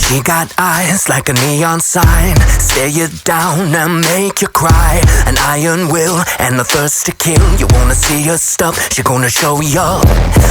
She got eyes like a neon sign, stare you down and make you cry. An iron will and a thirst to kill. You wanna see her stuff, she gonna show you.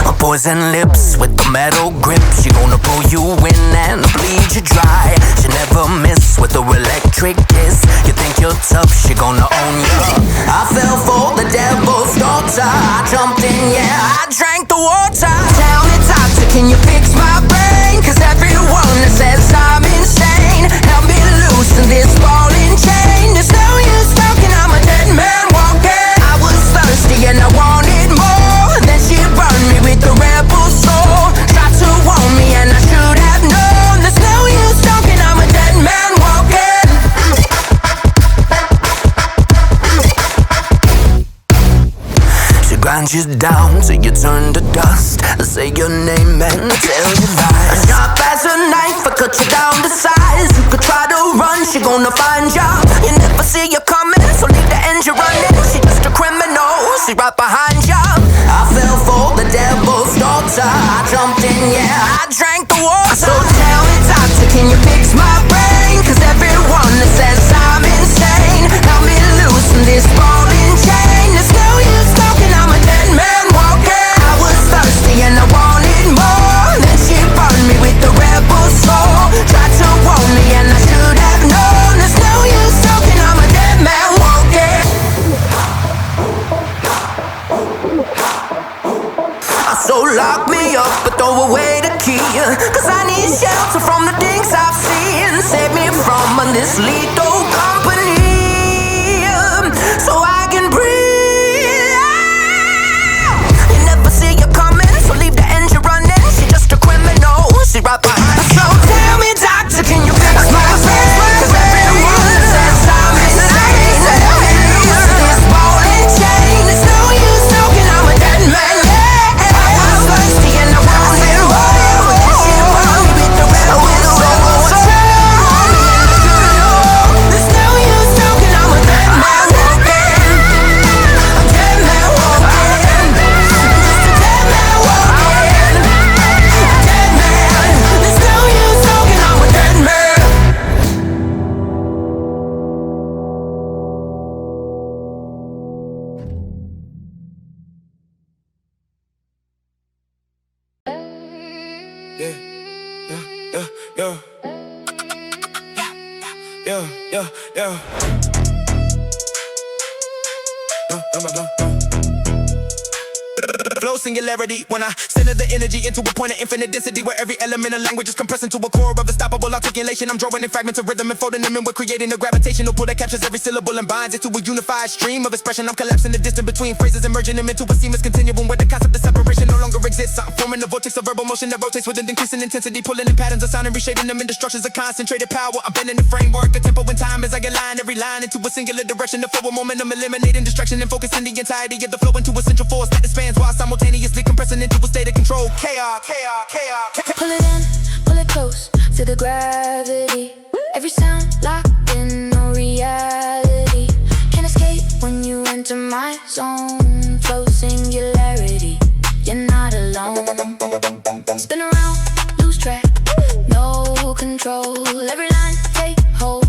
Her poison lips with the metal grip. She gonna pull you in and bleed you dry. She never miss with her electric kiss. You think you're tough, she gonna own you. I fell for the devil's daughter. I jumped in, yeah, I drank the water. Tell me, doctor, can you fix my brain? Cause everyone that says I'm insane, help me loosen this ball and chain. There's no use talking, I'm a dead man walking. I was thirsty and I wanted more. Then she burned me with the rebel soul. Tried to warn me and I should have known. There's no use talking, I'm a dead man walking. She grinds you down till you turn to dust. Say your name and tell you lies. Sharp as a knife, I cut you down to size. You could try to run, she gonna find ya. You never see you coming, so leave the engine running. She just a criminal, she right behind ya. I fell for the devil's daughter. I jumped in, yeah, I drank the water. So tell me, doctor, can you fix my brain? Cause everyone that says I'm insane, help me loosen this ball and chain. There's no use talking, I'm a dead man walking. I was thirsty and I wanted more. Then she burned me with the rebel soul. Tried to warn me and I should have known. There's no use talking, I'm a dead man walking. So lock me up but throw away the key. Cause I need shelter from the things I've seen. Save me from this lethal company, so I can breathe. You never see you coming, so leave the engine running. She just a criminal, she right behind. So tell me, doctor, can you fix my brain? Cause everyone says I'm insane. Help me loosen this ball and chain. There's no use talking, I'm a dead man. I was thirsty and I wanted more. She burned me with the rebel soul. There's no use talking, I'm a dead man walking. A dead man walking. Just a dead man walking. A dead man. There's no use talking, I'm a dead man. Yeah. Flow singularity when I center the energy into a point of infinite density, where every element of language is compressed into a core of unstoppable articulation. I'm drawing in fragments of rhythm and folding them in. We're creating a gravitational pull that captures every syllable and binds it to a unified stream of expression. I'm collapsing the distance between phrases and merging them into a seamless continuum where the concept of separation no longer exists. I'm forming a vortex of verbal motion that rotates with an increasing intensity, pulling in patterns of sound and reshaping them into structures of concentrated power. I'm bending the framework, a tempo and time as I align every line into a singular direction. The flow of momentum, eliminating distraction and focusing the entirety of the flow into a central force that expands while simultaneously compressing into a state of control. Chaos. Pull it in, pull it close, feel the gravity. Every sound locked in, no reality. Can't escape when you enter my zone. Flow singularity, you're not alone. Spin around, lose track, no control. Every line take hold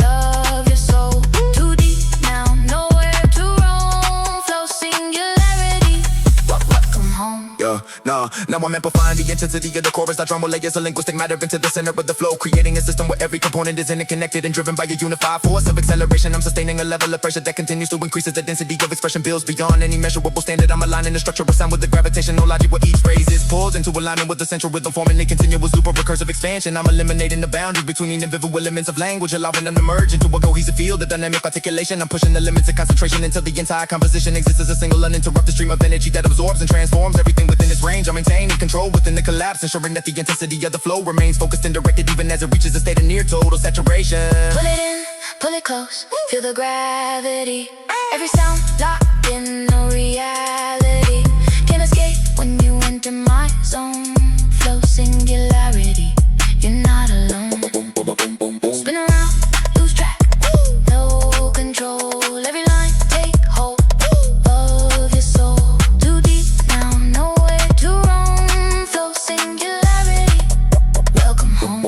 of your soul. Too deep now, nowhere to roam. Flow singularity, welcome home. Now I'm amplifying the intensity of the chorus. I drum layers of linguistic matter into the center of the flow, creating a system where every component is interconnected and driven by a unified force of acceleration. I'm sustaining a level of pressure that continues to increase as the density of expression builds beyond any measurable standard. I'm aligning the structure of sound with the gravitational logic where each phrase is pulled into alignment with the central rhythm, forming a continuous loop of recursive expansion. I'm eliminating the boundary between the individual elements of language, allowing them to merge into a cohesive field of dynamic articulation. I'm pushing the limits of concentration until the entire composition exists as a single uninterrupted stream of energy that absorbs and transforms everything within its range. I'm maintaining control within the collapse, ensuring that the intensity of the flow remains focused and directed even as it reaches a state of near total saturation. Pull it in, pull it close, feel the gravity. Every sound locked in, no reality. Can't escape when you enter my zone. Flow singularity, you're not alone. Spin around, lose track, no control. Every line take hold of your soul. Too deep now, nowhere to roam. Flow singularity, welcome home.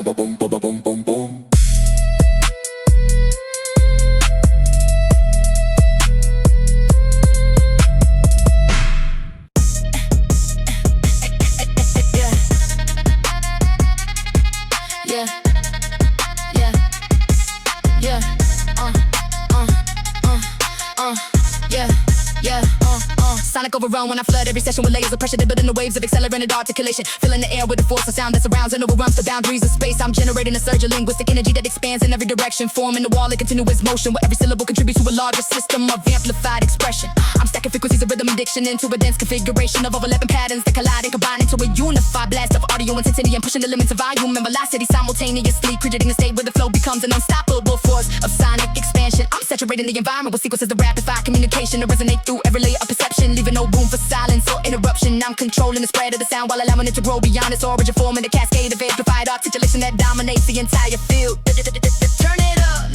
run when I flood every session with layers of pressure that build in the waves of accelerated articulation. Filling the air with the force of sound that surrounds and overruns the boundaries of space. I'm generating a surge of linguistic energy that expands in every direction, forming the wall of continuous motion where every syllable contributes to a larger system of amplified expression. I'm stacking frequencies of rhythm addiction into a dense configuration of overlapping patterns that collide and combine into a unified blast of audio intensity and pushing the limits of volume and velocity simultaneously, creating a state where the flow becomes an unstoppable force of sonic expansion. I'm saturating the environment with sequences of rapid-fire communication to resonate through every layer of perception, leaving no room for silence or interruption. I'm controlling the spread of the sound while allowing it to grow beyond its origin, forming a cascade of amplified articulation that dominates the entire field. Turn it up,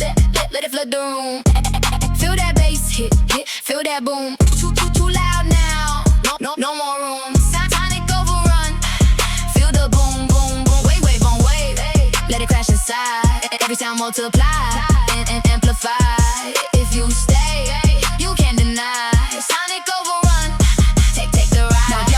let it flood the room. Feel that bass hit, feel that boom. Too loud now, no more room. Sonic overrun, feel the boom, boom, boom. Wave on wave, let it crash inside. Every sound multiply and amplify. If you stay, you can't deny. Sonic overrun, take the ride.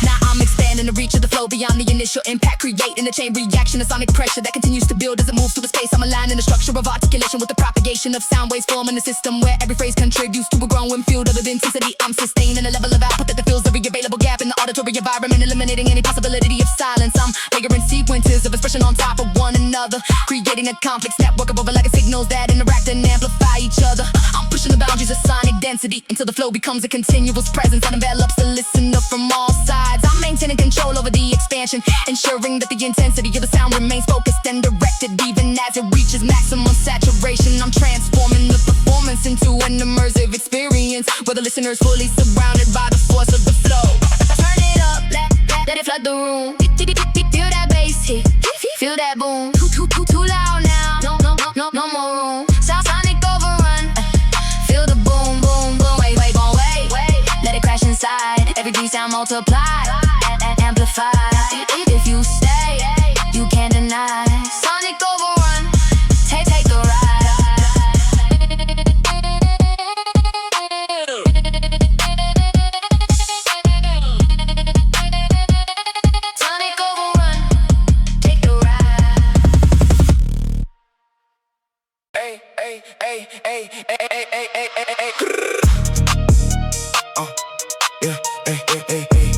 Now I'm expanding the reach of the flow beyond the initial impact, creating a chain reaction of sonic pressure that continues to build as it moves through the space. I'm aligning the structure of articulation with the propagation of sound waves, forming a system where every phrase contributes to a growing field of intensity. I'm sustaining a level of output that fills every available gap in the auditory environment, eliminating any possibility of silence. I'm layering sequences of expression on top of one another, creating a complex network of overlapping signals that interact and amplify each other. I'm pushing the boundaries of sonic density until the flow becomes a continuous presence that envelops the listener from all sides. I'm maintaining control over the expansion, ensuring that the intensity of the sound remains focused and directed even as it reaches maximum saturation. I'm transforming the performance into an immersive experience where the listener is fully surrounded by the force of the flow. Turn it up, let it flood the room. Feel that bass hit, feel that boom. Too loud now, no more room. Sonic overrun, feel the boom, boom, boom. Wave on wave, let it crash inside. Every beat sound multiply and amplify. If you stay, you can't deny. Sonic overrun, take the ride. Sonic overrun, take the ride. Hey, hey, hey, hey, hey, hey, hey, hey, hey, hey. Yeah, hey, hey, hey, hey.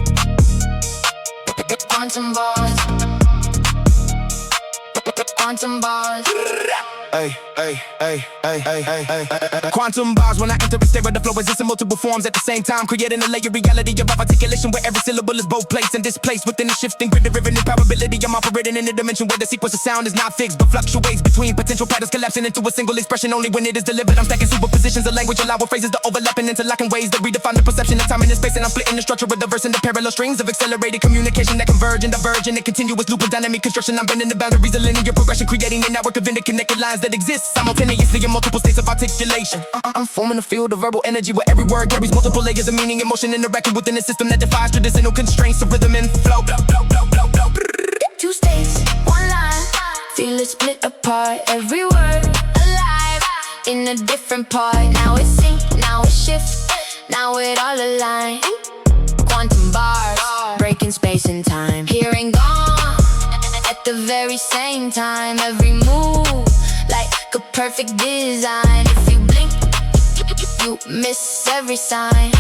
Quantum bars, quantum bars. Hey, hey, hey, hey, hey, hey, hey, hey. Quantum bars when I enter a state where the flow exists in multiple forms at the same time, creating a layer reality of articulation where every syllable is both placed and displaced within a shifting grid of riven improbability. I'm operating in a dimension where the sequence of sound is not fixed but fluctuates between potential patterns, collapsing into a single expression only when it is delivered. I'm stacking superpositions of language, allowing phrases to overlap and interlock in ways that redefine the perception of time and space. And I'm splitting the structure of the verse into parallel strings of accelerated communication that converge and diverge in a continuous loop of dynamic construction. I'm bending the boundaries of linear progression, creating a network of interconnected lines that exist simultaneously in multiple states of articulation. I'm forming a field of verbal energy where every word carries multiple layers of meaning, emotion, interacting within a system that defies traditional constraints of rhythm and flow. Two states, one line, feel it split apart. Every word alive in a different part. Now it sync, now it shifts, now it all align. Quantum bars, breaking space and time. Here and gone at the very same time. Every move like a perfect design. If you blink, you miss every sign.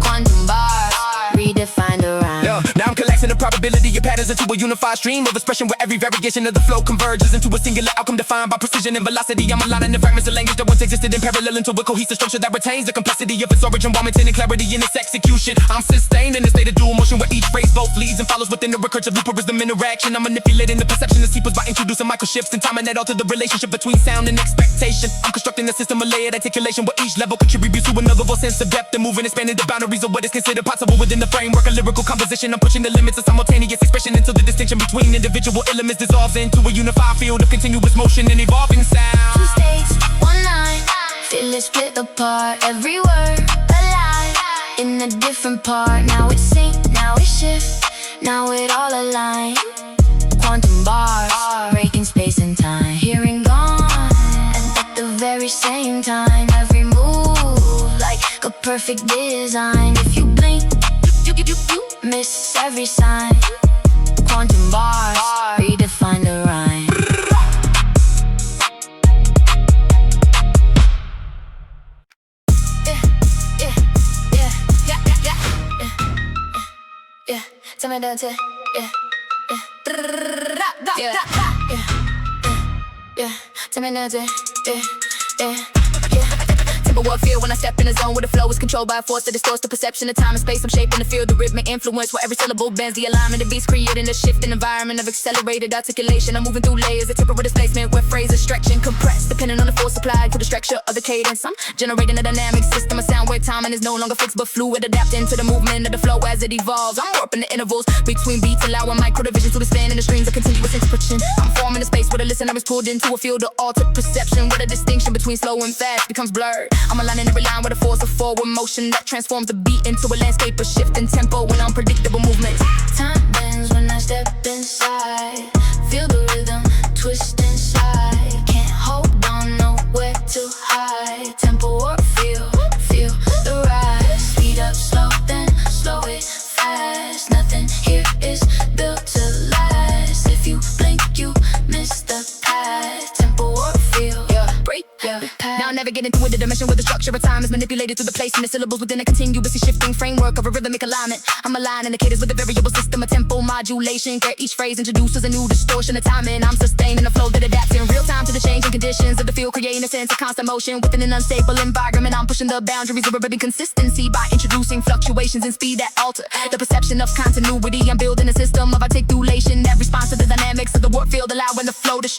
Quantum bars, redefine the rhyme. Yeah, now I'm collapsing the probability of patterns into a unified stream of expression where every variation of the flow converges into a singular outcome defined by precision and velocity. I'm aligning the fragments of language that once existed in parallel into a cohesive structure that retains the complexity of its origin while maintaining clarity in its execution. I'm sustained in a state of dual motion where each phrase both leads and follows within the recursive loop of rhythm interaction. I'm manipulating the perception of sequence by introducing micro shifts and timing that alter the relationship between sound and expectation. I'm constructing a system of layered articulation where each level contributes to another sense of depth and moving, expanding the boundaries of what is considered possible within the framework of lyrical composition. I'm pushing the limits of simultaneous expression until the distinction between individual elements dissolves into a unified field of continuous motion and evolving sound. Two states, one line, feel it split apart. Every word alive in a different part. Now it sync, now it shift, now it all align. Quantum bars, breaking space and time. Here and gone at the very same time. Every move like a perfect design. If you blink, you miss every sign. Quantum bars, redefine the rhyme. tell me that, yeah, yeah, yeah, tell me that, yeah. But what feel when I step in a zone where the flow is controlled by a force that distorts the perception of time and space. I'm shaping the field, the rhythmic influence where every syllable bends the alignment of beats, creating a shift in environment of accelerated articulation. I'm moving through layers of temporal displacement where phrases stretch and compress, depending on the force applied to the structure of the cadence. I'm generating a dynamic system of sound where timing is no longer fixed but fluid, adapting to the movement of the flow as it evolves. I'm warping the intervals between beats, allowing micro division to expand in the streams of continuous expression. I'm forming a space where the listener is pulled into a field of altered perception, where the distinction between slow and fast becomes blurred. I'm aligning every line with a force of forward motion that transforms the beat into a landscape of shifting tempo and unpredictable movement. Time bends when I step inside. Feel the rhythm twist inside. Can't hold on, nowhere to hide. Tempo or feel the rise. Speed up, slow, then slow it fast. Nothing here is built to last. If you blink, you miss the path. Tempo or feel, break the path. Now I'm navigating through the dimension where the structure of time is manipulated through the placing of syllables within a continuously shifting framework of a rhythmic alignment. I'm aligning the cadence with a variable system of tempo modulation, where each phrase introduces a new distortion of timing. I'm sustaining the flow that adapts in real time to the changing conditions of the field, creating a sense of constant motion within an unstable environment. I'm pushing the boundaries of urban consistency by introducing fluctuations in speed that alter the perception of continuity. I'm building a system of articulation that responds to the dynamics of the work field, allowing the flow to